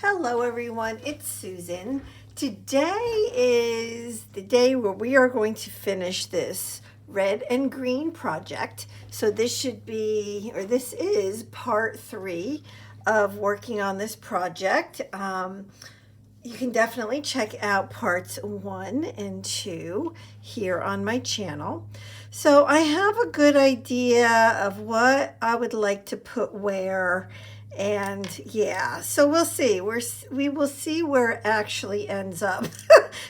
Hello everyone, it's Susan. Today is the day where we are going to finish this red and green project. So this is part 3 of working on this project. You can definitely check out parts 1 and 2 here on my channel. So I have a good idea of what I would like to put where. And yeah, so we'll see. We will see where it actually ends up.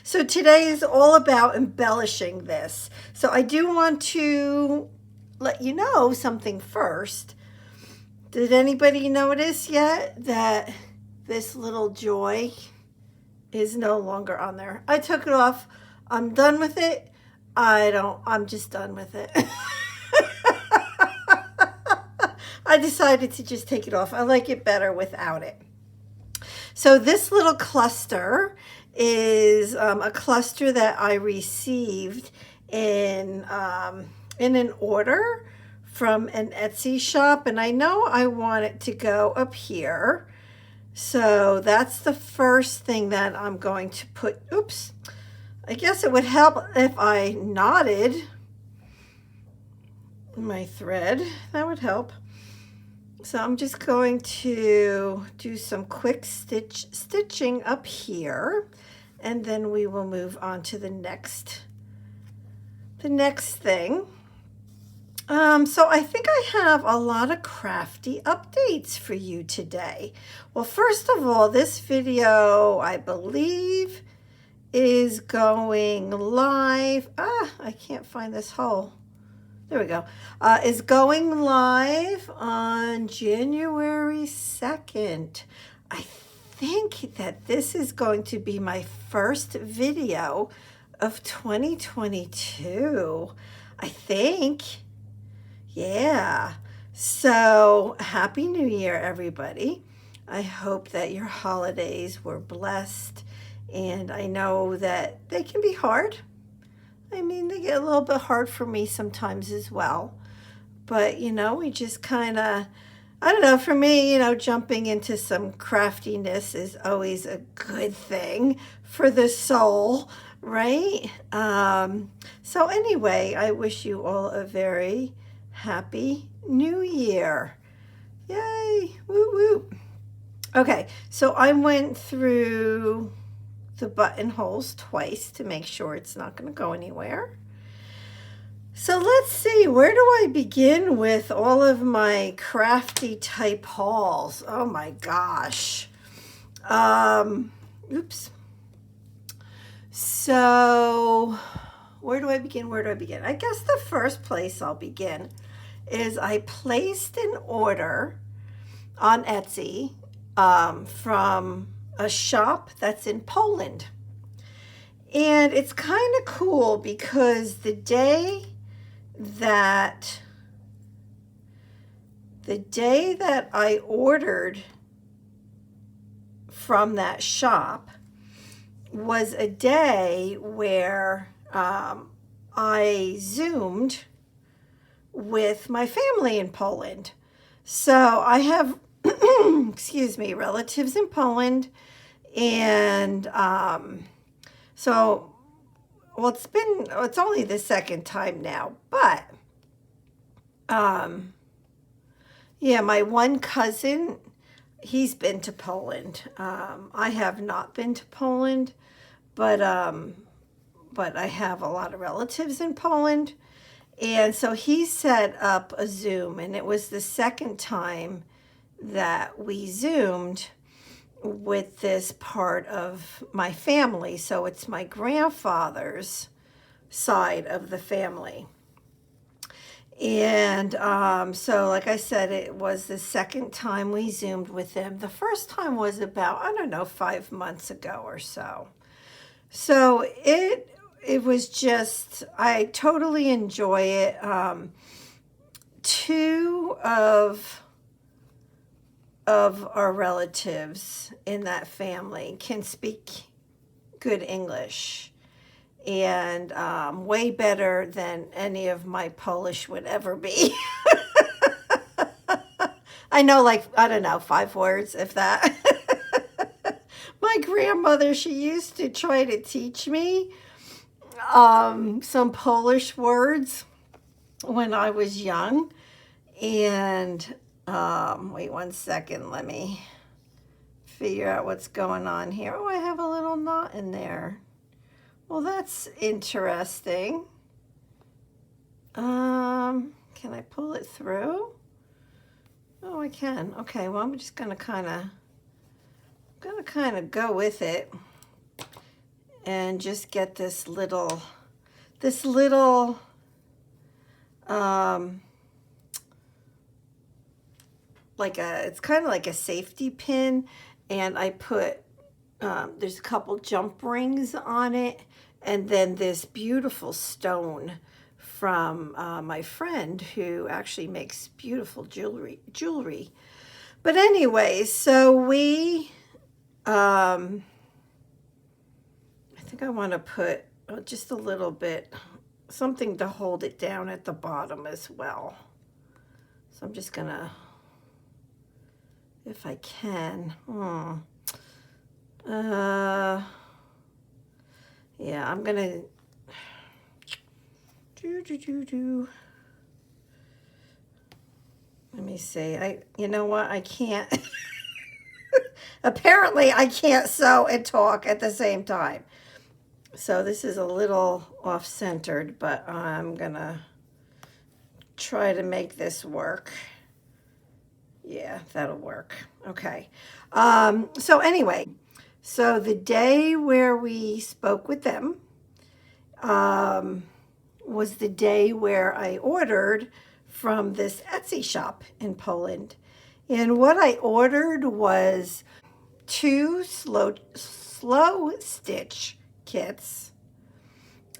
So today is all about embellishing this. So I do want to let you know something first. Did anybody notice yet that this little joy is no longer on there? I took it off. I'm done with it. I'm just done with it. I decided to just take it off. I like it better without it. So this little cluster is a cluster that I received in an order from an Etsy shop, and I know I want it to go up here. So that's the first thing that I'm going to put. Oops. I guess it would help if I knotted my thread. That would help. So I'm just going to do some quick stitching up here, and then we will move on to the next thing. So I think I have a lot of crafty updates for you today. Well, first of all, this video, I believe, is going live. I can't find this hole. There we go. Is going live on January 2nd. I think that this is going to be my first video of 2022. I think. Yeah. So happy New Year, everybody. I hope that your holidays were blessed. And I know that they can be hard. I mean, they get a little bit hard for me sometimes as well. But, we just kind of, I don't know, for me, jumping into some craftiness is always a good thing for the soul, right? So anyway, I wish you all a very happy New Year. Yay, woo woo. Okay, so I went through the buttonholes twice to make sure it's not going to go anywhere. So let's see, where do I begin with all of my crafty type hauls? Oh my gosh. Oops. So where do I begin? I guess the first place I'll begin is I placed an order on Etsy from a shop that's in Poland. And it's kind of cool because the day that I ordered from that shop was a day where I Zoomed with my family in Poland. So I have excuse me, relatives in Poland. And so, well, it's only the second time now, but yeah, my one cousin, he's been to Poland. I have not been to Poland, but I have a lot of relatives in Poland. And so he set up a Zoom, and it was the second time that we Zoomed with this part of my family. So it's my grandfather's side of the family. And so like I said, it was the second time we Zoomed with them. The first time was about, 5 months ago or so. So it was just, I totally enjoy it. Two of our relatives in that family can speak good English, and way better than any of my Polish would ever be. I know, 5 words, if that. My grandmother, she used to try to teach me some Polish words when I was young. And wait 1 second, let me figure out what's going on here. Oh, I have a little knot in there. Well, that's interesting. Can I pull it through? Oh, I can. Okay, well, I'm just gonna kind of go with it and just get this little it's kind of like a safety pin, and I put there's a couple jump rings on it, and then this beautiful stone from my friend who actually makes beautiful jewelry. But anyway, so we I think I want to put just a little bit, something to hold it down at the bottom as well. So I'm just gonna, if I can, yeah, I'm gonna let me see. You know what? I can't. Apparently, I can't sew and talk at the same time. So this is a little off-centered, but I'm gonna try to make this work. Yeah, that'll work. Okay. So anyway, so the day where we spoke with them was the day where I ordered from this Etsy shop in Poland. And what I ordered was 2 slow stitch kits.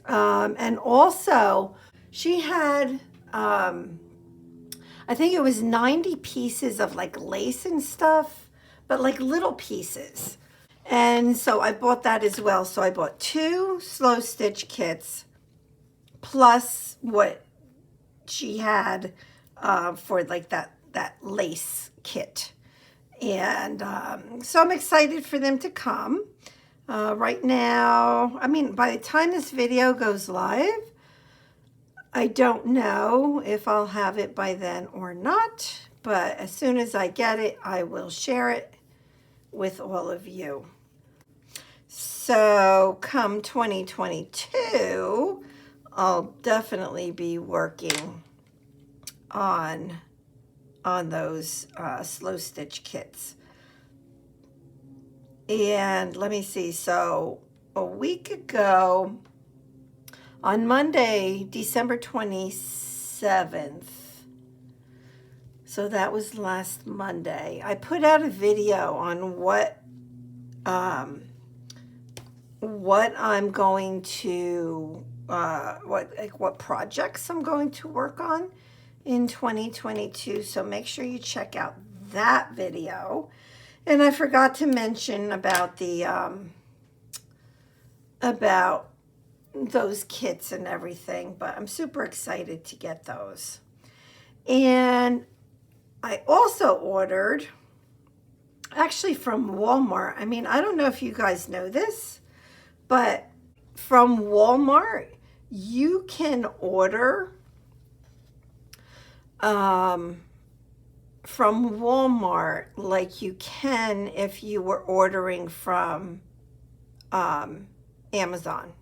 And also she had, I think it was 90 pieces of like lace and stuff, but like little pieces. And so I bought that as well. So I bought 2 slow stitch kits plus what she had for like that lace kit. And so I'm excited for them to come. Right now, I mean, by the time this video goes live, I don't know if I'll have it by then or not, but as soon as I get it, I will share it with all of you. So come 2022, I'll definitely be working on those slow stitch kits. And let me see, so a week ago, on Monday, December 27th, so that was last Monday, I put out a video on what I'm going to, what projects I'm going to work on in 2022. So make sure you check out that video. And I forgot to mention about the about those kits and everything, but I'm super excited to get those. And I also ordered, actually from Walmart. I mean, I don't know if you guys know this, but from Walmart, you can order from Walmart like you can if you were ordering from Amazon.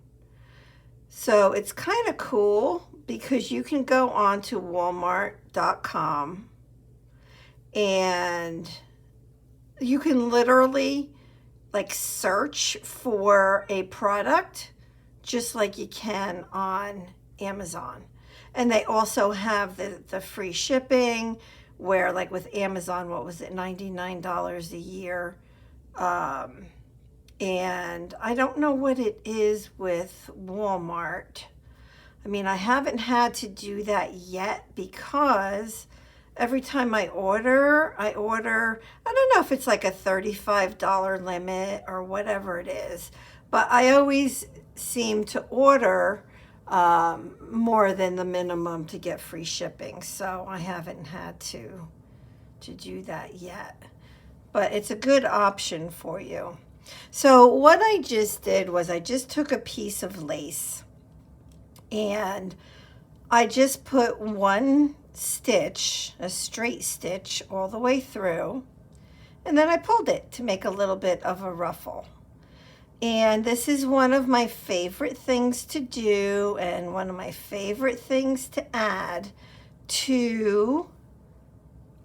So it's kind of cool because you can go on to walmart.com and you can literally like search for a product just like you can on Amazon. And they also have the free shipping, where like with Amazon, what was it, $99 a year? And I don't know what it is with Walmart. I mean, I haven't had to do that yet because every time I order, I don't know if it's like a $35 limit or whatever it is, but I always seem to order more than the minimum to get free shipping. So I haven't had to do that yet, but it's a good option for you. So what I just did was I just took a piece of lace and I just put one stitch, a straight stitch all the way through, and then I pulled it to make a little bit of a ruffle. And this is one of my favorite things to do and one of my favorite things to add to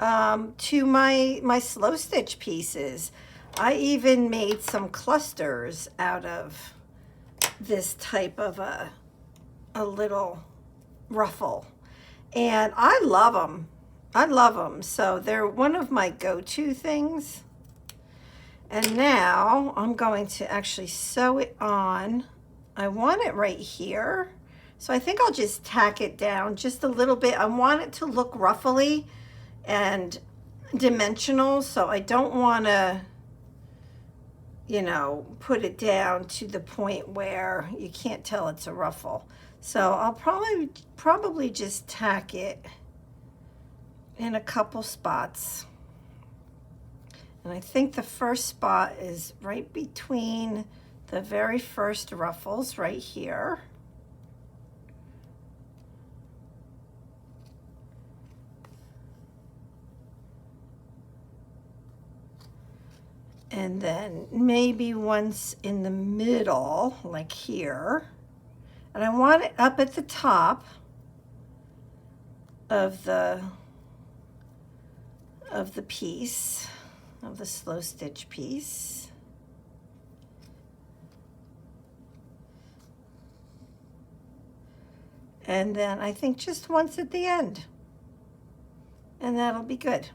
my slow stitch pieces. I even made some clusters out of this type of a little ruffle, and I love them. I love them. So they're one of my go-to things. And now I'm going to actually sew it on. I want it right here. So I think I'll just tack it down just a little bit. I want it to look ruffly and dimensional, so I don't want to, you know, put it down to the point where you can't tell it's a ruffle. So I'll probably just tack it in a couple spots. And I think the first spot is right between the very first ruffles right here. And then maybe once in the middle, like here. And I want it up at the top of the piece, of the slow stitch piece. And then I think just once at the end. And that'll be good.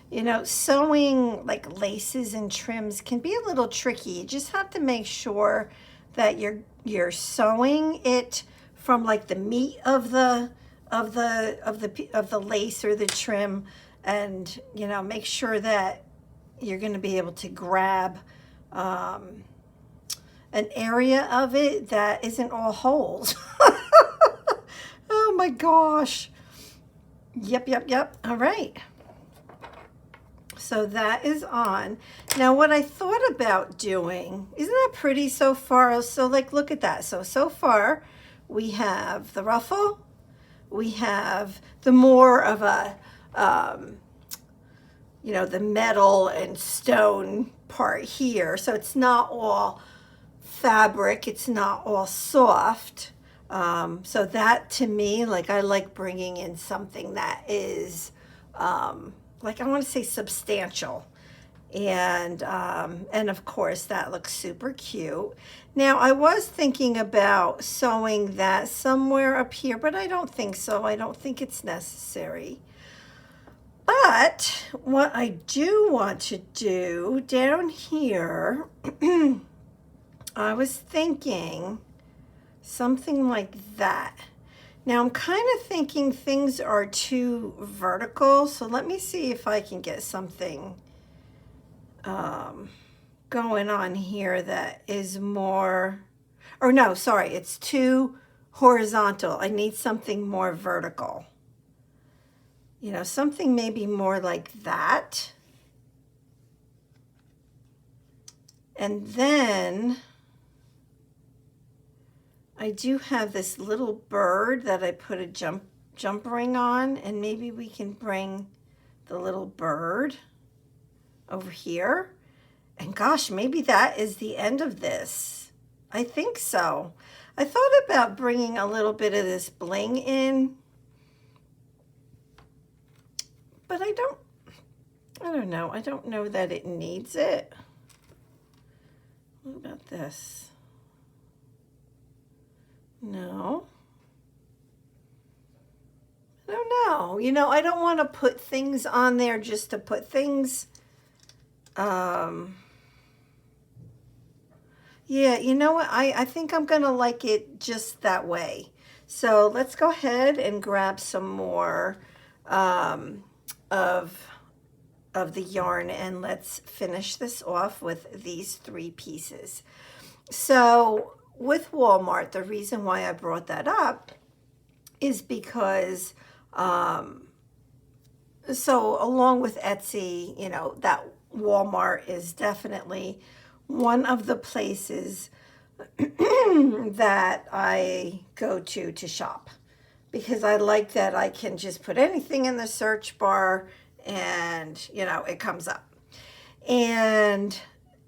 You know, sewing like laces and trims can be a little tricky. You just have to make sure that you're sewing it from like the meat of the lace or the trim, and you know, make sure that you're going to be able to grab an area of it that isn't all holes. Oh my gosh. Yep. All right. So that is on. Now what I thought about doing, isn't that pretty so far? So like, look at that. So far we have the ruffle, we have the more of a, you know, the metal and stone part here. So it's not all fabric, it's not all soft. So that to me, like I like bringing in something that is, like I want to say substantial, and of course that looks super cute. Now I was thinking about sewing that somewhere up here, but I don't think so. I don't think it's necessary. But what I do want to do down here, I was thinking something like that. Now I'm kind of thinking things are too vertical, so let me see if I can get something going on here that is more, or no, sorry, it's too horizontal. I need something more vertical. You know, something maybe more like that. And then I do have this little bird that I put a jump ring on, and maybe we can bring the little bird over here. And gosh, maybe that is the end of this. I think so. I thought about bringing a little bit of this bling in, but I don't know. I don't know that it needs it. What about this? No. I don't know. You know, I don't want to put things on there just to put things. Yeah, you know what? I think I'm going to like it just that way. So let's go ahead and grab some more of the yarn, and let's finish this off with these 3 pieces. So with Walmart, the reason why I brought that up is because so along with Etsy, that Walmart is definitely one of the places that I go to shop, because I like that I can just put anything in the search bar and, it comes up. And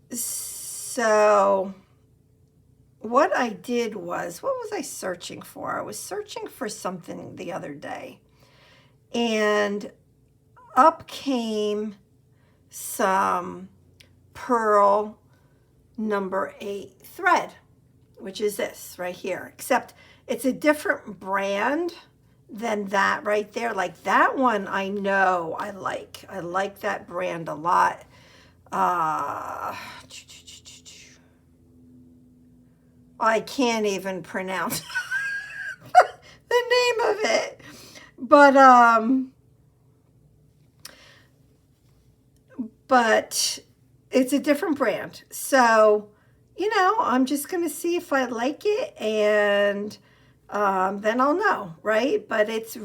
so what I did was, what was I searching for? I was searching for something the other day, and up came some pearl number 8 thread, which is this right here, except it's a different brand than that right there. Like that one, I know I like that brand a lot. I can't even pronounce the name of it, but it's a different brand. So, I'm just going to see if I like it, and then I'll know, right? But it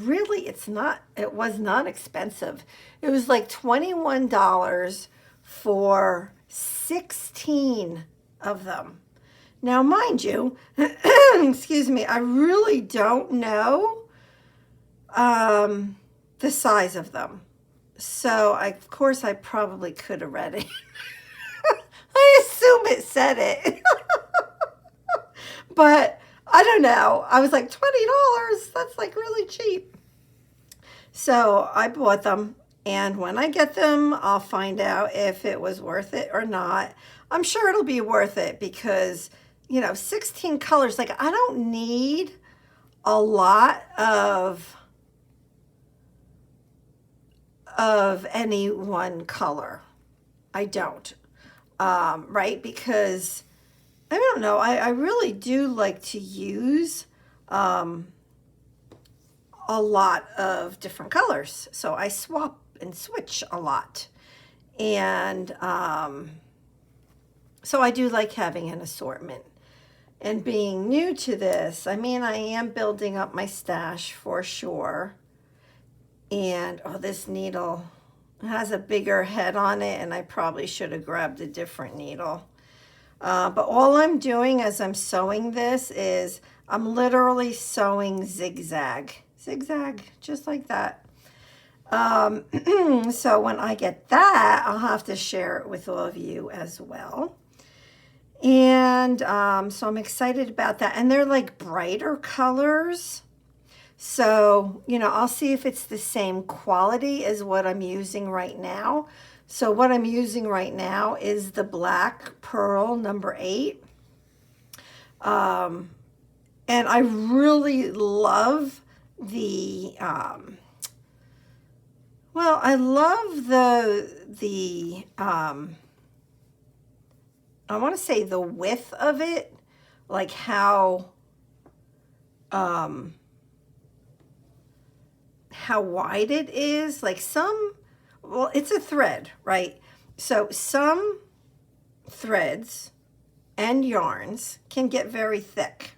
was not expensive. It was like $21 for 16 of them. Now, mind you, excuse me, I really don't know the size of them. So, of course, I probably could have read it. I assume it said it. But I don't know. I was like, $20, that's like really cheap. So I bought them. And when I get them, I'll find out if it was worth it or not. I'm sure it'll be worth it because, 16 colors. Like, I don't need a lot of any one color. I don't. Right? Because, I don't know, I really do like to use a lot of different colors. So I swap and switch a lot. And so I do like having an assortment. And being new to this, I mean, I am building up my stash for sure. And, this needle has a bigger head on it, and I probably should have grabbed a different needle. But all I'm doing as I'm sewing this is I'm literally sewing zigzag, just like that. So when I get that, I'll have to share it with all of you as well. And so I'm excited about that. And they're like brighter colors. So, I'll see if it's the same quality as what I'm using right now. So what I'm using right now is the black pearl number 8. And I really love the, I love the I want to say the width of it, like how wide it is. Like it's a thread, right? So some threads and yarns can get very thick.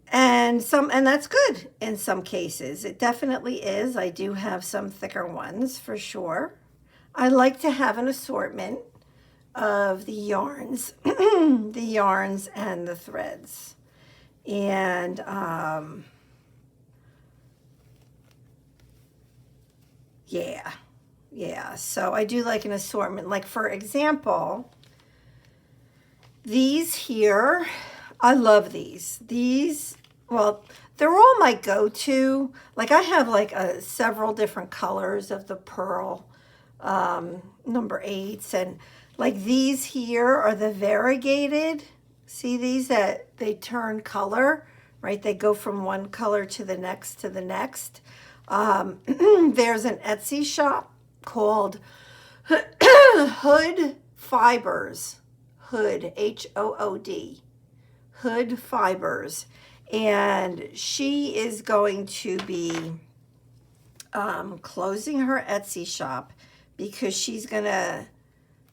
And that's good in some cases. It definitely is. I do have some thicker ones for sure. I like to have an assortment of the yarns, the yarns and the threads. And yeah. So I do like an assortment. Like, for example, these here, I love these. They're all my go-to. Like, I have like several different colors of the pearl number 8s, and like these here are the variegated. See these that they turn color, right? They go from one color to the next to the next. There's an Etsy shop called Hood Fibers. Hood, Hood, Hood Fibers. And she is going to be closing her Etsy shop because she's going to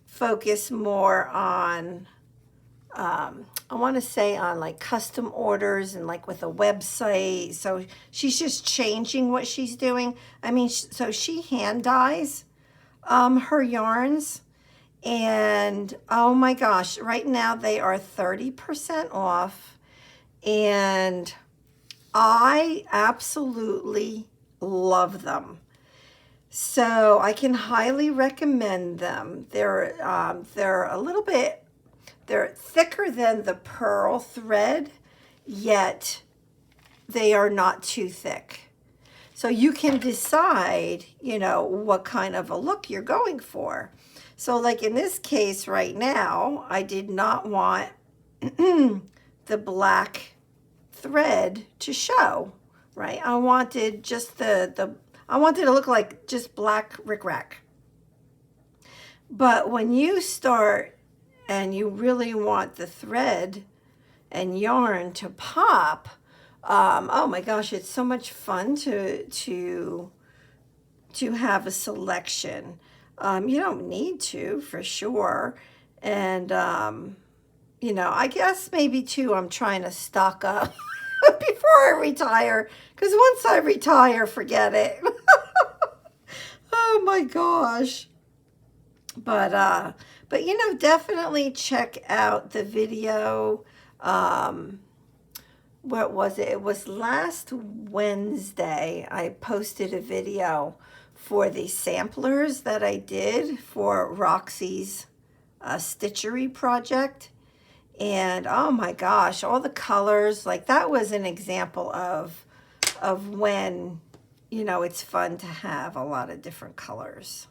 focus more on I want to say on like custom orders and like with a website. So she's just changing what she's doing. I mean, so she hand dyes her yarns. And oh my gosh, right now they are 30% off. And I absolutely love them. So I can highly recommend them. They're a little bit, they're thicker than the pearl thread, yet they are not too thick. So you can decide, you know, what kind of a look you're going for. So like in this case right now, I did not want the black thread to show, right? I wanted just I wanted to look like just black rickrack. But when you start and you really want the thread and yarn to pop, oh my gosh, it's so much fun to have a selection. You don't need to, for sure. And, you know, I guess maybe too, I'm trying to stock up before I retire. Because once I retire, forget it. Oh my gosh. But you know, definitely check out the video. What was it? It was last Wednesday. I posted a video for the samplers that I did for Roxy's stitchery project. And oh my gosh, all the colors, like that was an example of when, you know, it's fun to have a lot of different colors.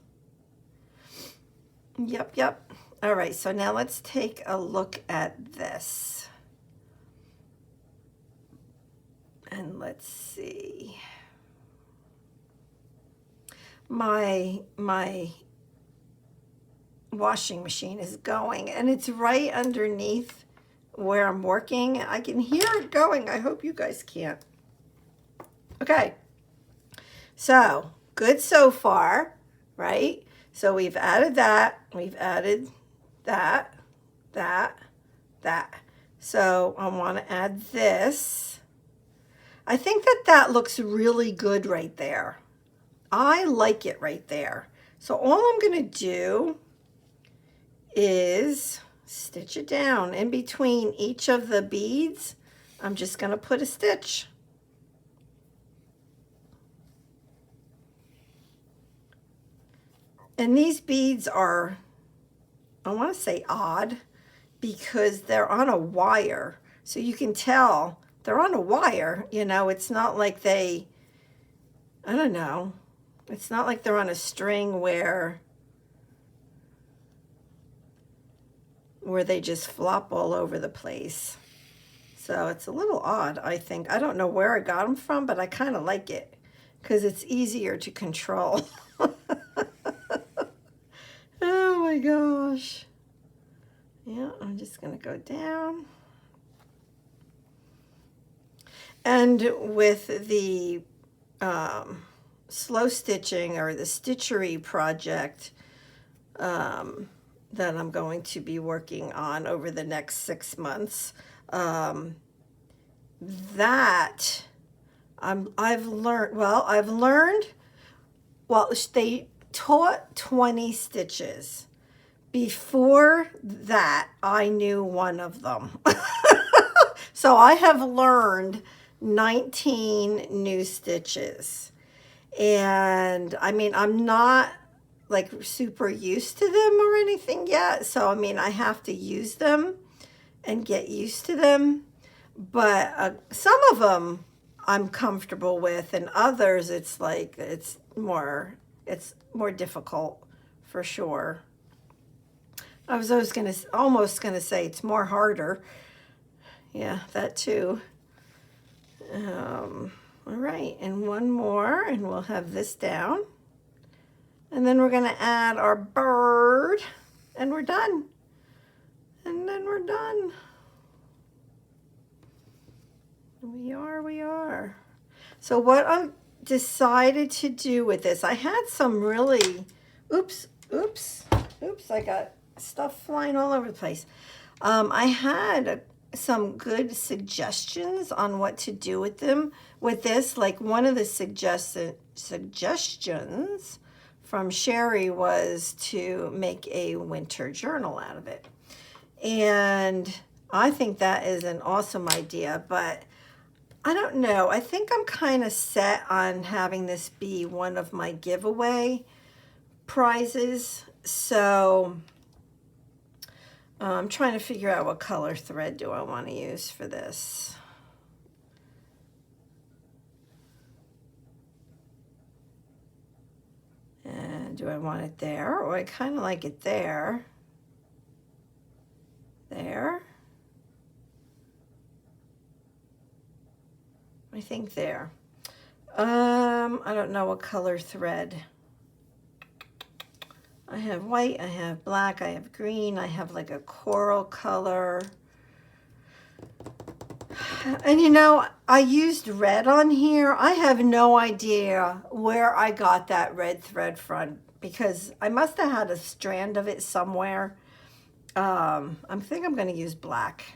Yep. All right, so now let's take a look at this. And let's see. My washing machine is going, and it's right underneath where I'm working. I can hear it going. I hope you guys can't. Okay. So, good so far, right? So we've added that, we've added that. So I want to add this. I think that looks really good right there. I like it right there. So all I'm going to do is stitch it down. In between each of the beads, I'm just going to put a stitch. And these beads are, I want to say odd, because they're on a wire. So you can tell they're on a wire, you know, it's not like they, I don't know, it's not like they're on a string where they just flop all over the place. So it's a little odd, I think. I don't know where I got them from, but I kind of like it because it's easier to control. Oh my gosh. Yeah, I'm just going to go down. And with the slow stitching or the stitchery project that I'm going to be working on over the next 6 months, that I've learned, they taught 20 stitches. Before that, I knew one of them. So I have learned 19 new stitches. And I mean, I'm not like super used to them or anything yet. So, I mean, I have to use them and get used to them. But some of them I'm comfortable with, and others it's like, it's more difficult for sure. I was almost gonna say it's more harder. Yeah, that too. All right, and one more, and we'll have this down. And then we're gonna add our bird, and we're done. And then we're done. We are. So what I decided to do with this, I had some really, oops, I got stuff flying all over the place. I had some good suggestions on what to do with them with this. Like one of the suggestions from Sherry was to make a winter journal out of it. And I think that is an awesome idea, but I don't know. I think I'm kind of set on having this be one of my giveaway prizes. So I'm trying to figure out what color thread do I want to use for this. And do I want it there? Or I kind of like it there. There. I think there. I don't know what color thread. I have white, I have black, I have green, I have like a coral color. And you know, I used red on here. I have no idea where I got that red thread from because I must have had a strand of it somewhere. I think I'm going to use black.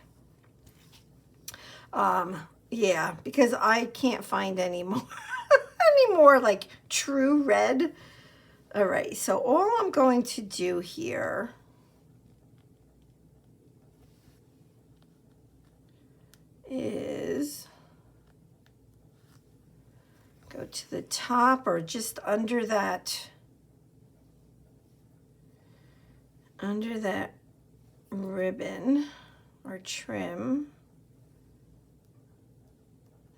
Yeah, because I can't find any more like true red. All right, so all I'm going to do here is go to the top or just under that ribbon or trim.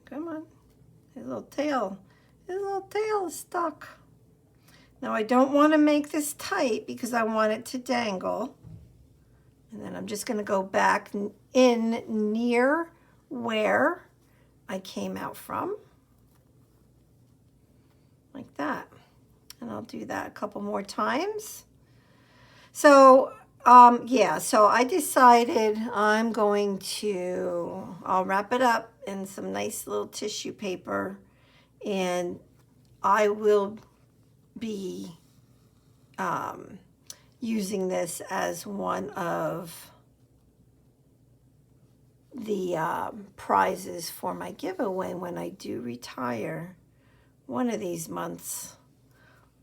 Come on, his little tail is stuck. Now I don't want to make this tight because I want it to dangle. And then I'm just going to go back in near where I came out from. Like that. And I'll do that a couple more times. So, yeah, so I decided I'll wrap it up in some nice little tissue paper, and I will be using this as one of the prizes for my giveaway when I do retire one of these months.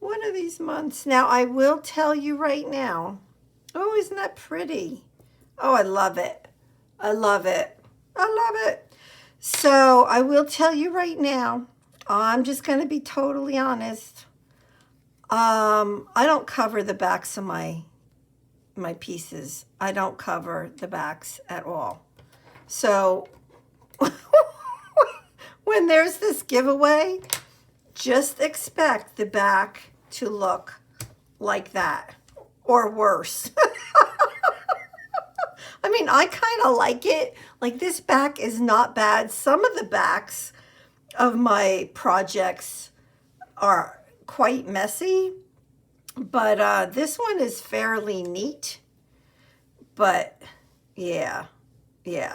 Now, I will tell you right now. Oh, isn't that pretty? Oh, I love it. I love it. So I will tell you right now, I'm just going to be totally honest. I don't cover the backs of my pieces. I don't cover the backs at all. So when there's this giveaway, just expect the back to look like that or worse. I mean, I kind of like it. Like, this back is not bad. Some of the backs of my projects are quite messy, but this one is fairly neat. But yeah,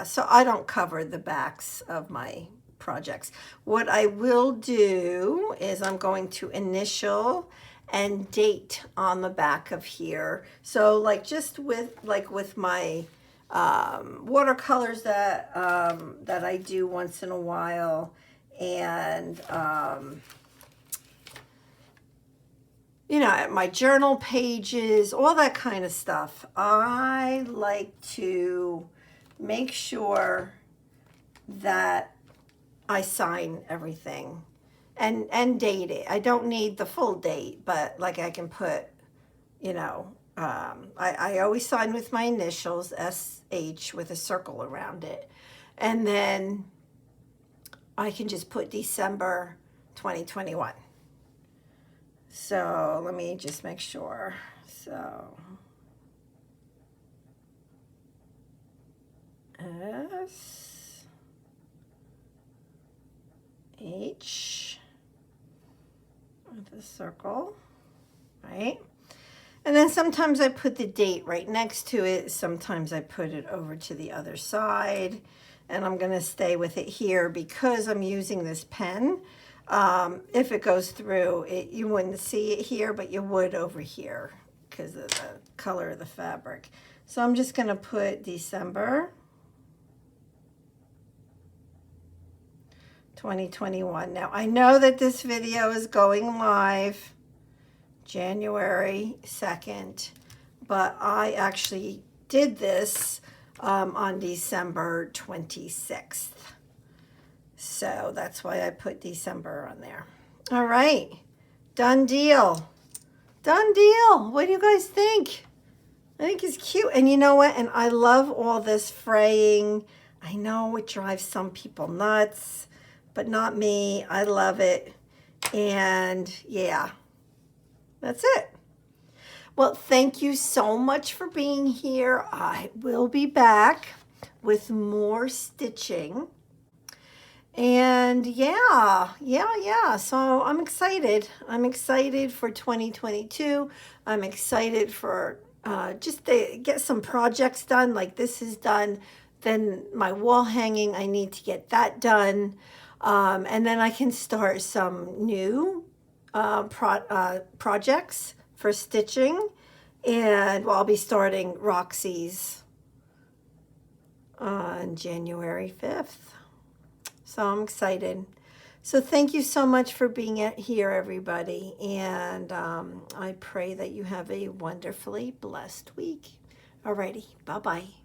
so I don't cover the backs of my projects. What I will do is I'm going to initial and date on the back of here. So like just with my watercolors that I do once in a while, and you know, my journal pages, all that kind of stuff. I like to make sure that I sign everything and date it. I don't need the full date, but like I can put, you know, I always sign with my initials, SH, with a circle around it. And then I can just put December 2021. So let me just make sure. So S H with a circle, right? And then sometimes I put the date right next to it. Sometimes I put it over to the other side. And I'm going to stay with it here because I'm using this pen. If it goes through, you wouldn't see it here, but you would over here because of the color of the fabric. So I'm just going to put December 2021. Now, I know that this video is going live January 2nd, but I actually did this on December 26th. So that's why I put December on there. All right, done deal. Done deal. What do you guys think? I think it's cute. And you know what? And I love all this fraying. I know it drives some people nuts, but not me. I love it. And yeah, that's it. Well, thank you so much for being here. I will be back with more stitching. And yeah. So I'm excited. I'm excited for 2022. I'm excited for just to get some projects done. Like this is done. Then my wall hanging, I need to get that done. And then I can start some new projects for stitching. And well, I'll be starting Roxy's on January 5th. So I'm excited. So thank you so much for being here, everybody. And I pray that you have a wonderfully blessed week. Alrighty, bye-bye.